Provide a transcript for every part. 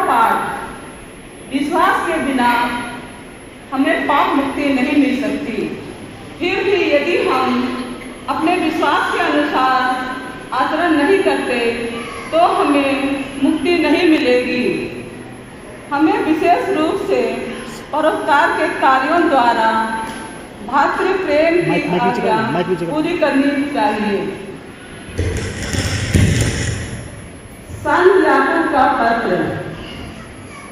पाठ, विश्वास के बिना हमें पाप मुक्ति नहीं मिल सकती। फिर भी यदि हम अपने विश्वास के अनुसार आचरण नहीं करते तो हमें मुक्ति नहीं मिलेगी। हमें विशेष रूप से परोपकार के कार्यों द्वारा भातृ प्रेम की आज्ञा पूरी करनी चाहिए। संत याकूब का पत्र,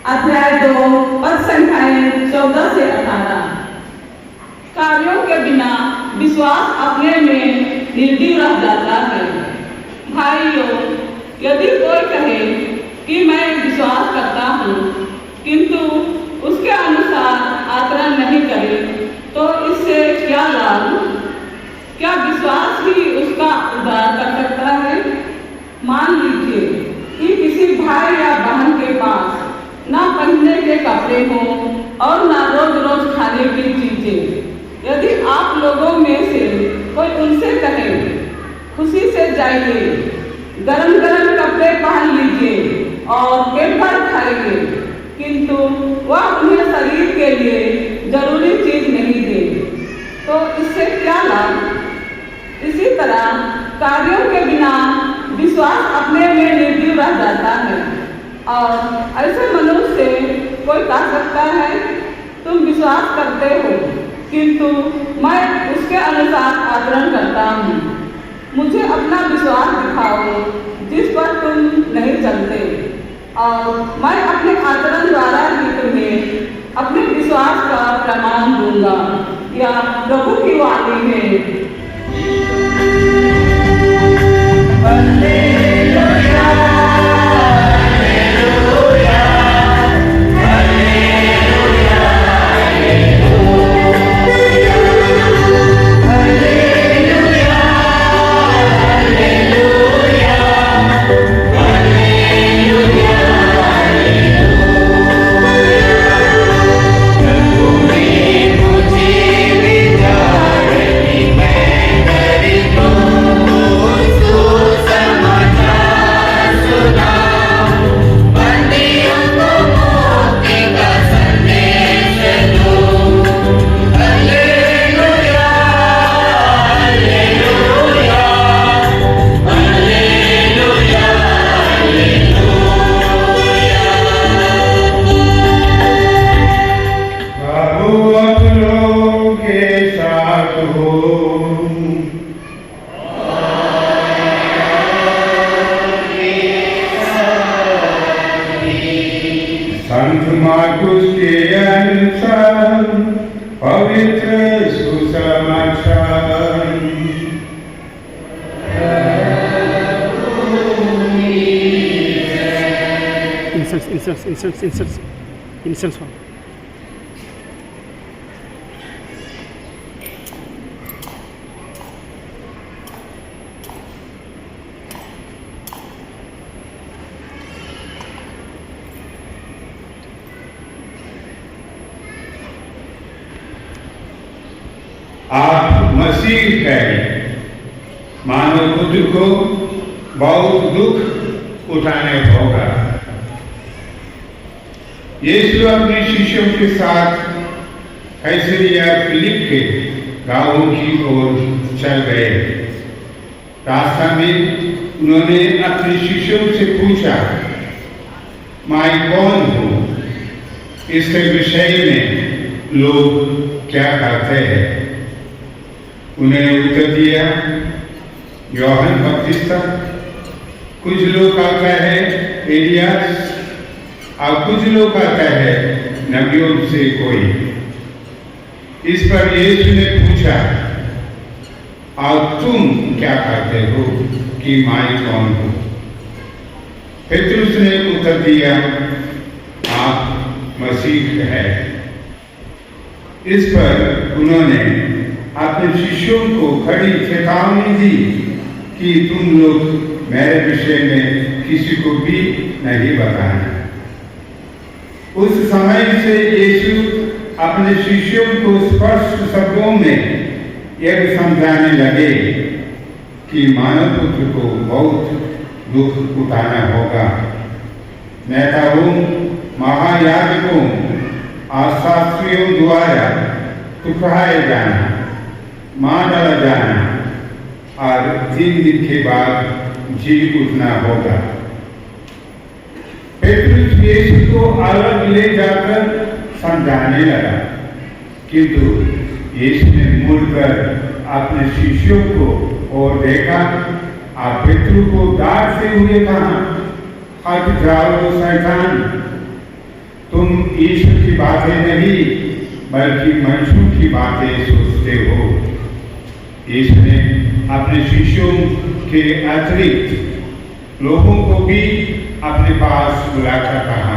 अध्याय 2, पद संख्याएं 14 से 18। कार्यों के बिना विश्वास अपने में निर्जीव रह जाता है। भाइयों, यदि कोई कहे कि मैं विश्वास करता हूँ किंतु उसके अनुसार आचरण नहीं करे तो इससे क्या लाभ? क्या विश्वास ही उसका उद्धार कर सकता है? मान लीजिए कि किसी भाई या बहन के पास ना पहनने के कपड़े हों और ना रोज रोज खाने की चीजें। यदि आप लोगों में से कोई उनसे कहे खुशी से जाइए, गरम गरम कपड़े पहन लीजिए और पेट भर खाइए, किंतु वह उन्हें शरीर के लिए जरूरी चीज नहीं दे, तो इससे क्या लाभ? इसी तरह कार्यों के बिना विश्वास अपने में निर्जीव रह जाता है। और ऐसे मनुष्य से कोई कह सकता है तुम विश्वास करते हो किंतु मैं उसके अनुसार आचरण करता हूँ। मुझे अपना विश्वास दिखाओ जिस पर तुम नहीं चलते और मैं अपने आचरण द्वारा ही तुम्हें अपने विश्वास का प्रमाण दूंगा। या प्रभु की वाणी है। संत मार्कुस के अनुसार पवित्र सुसमाचार। इंसल्ट्स आप मसीह है, मानव पुत्र को बहुत दुख उठाने होगा। यीशु अपने शिष्यों के साथ कैसरिया फिलिप के गांवों की ओर चल गए। रास्ता में उन्होंने अपने शिष्यों से पूछा, मैं कौन हूँ? इसके विषय में लोग क्या कहते हैं? उन्हें उत्तर दिया, यूहन्ना बपतिस्मा, कुछ लोग कहते हैं एलियास और कुछ लोग कहते हैं नबियों से कोई। इस पर यीशु ने पूछा, और तुम क्या कहते हो कि मैं कौन हूँ? पेतरुस ने उत्तर दिया, आप मसीह है। इस पर उन्होंने अपने शिष्यों को खड़ी चेतावनी दी कि तुम लोग मेरे विषय में किसी को भी नहीं बताना। उस समय से यीशु अपने शिष्यों को स्पष्ट शब्दों में यह समझाने लगे कि मानव पुत्र को बहुत दुख उठाना होगा। नेताओं महायाजकों और शास्त्रियों द्वारा टुकड़ाए जाना, मार डाला जाना और 3 दिन के बाद जी उठना होगा। पेट्रुस यीशु को अलग ले जाकर समझाने लगा, किंतु यीशु ने मुड़कर अपने शिष्यों को और देखा और पेट्रुस को डांटते हुए कहा, हट जाओ शैतान, तुम ईश्वर की बातें नहीं बल्कि मनुष्यों की बातें सोचते हो। यीशु ने अपने शिष्यों के अतिरिक्त लोगों को भी अपने पास बुलाकर कहा,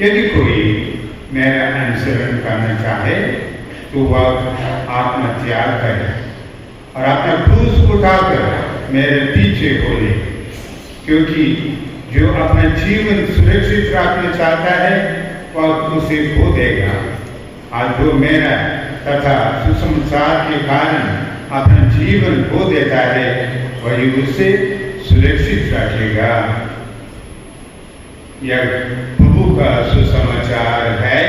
यदि कोई मेरा अनुसरण करना चाहे तो वह आत्मत्याग करे और अपना क्रूस उठाकर मेरे पीछे बोले, क्योंकि जो अपना जीवन सुरक्षित रखना चाहता है वह उसे खो देगा, और जो मेरा तथा सुसमाचार के कारण अपना जीवन खो देता है वही उसे सुरक्षित रखेगा। यह प्रभु का सुसमाचार है।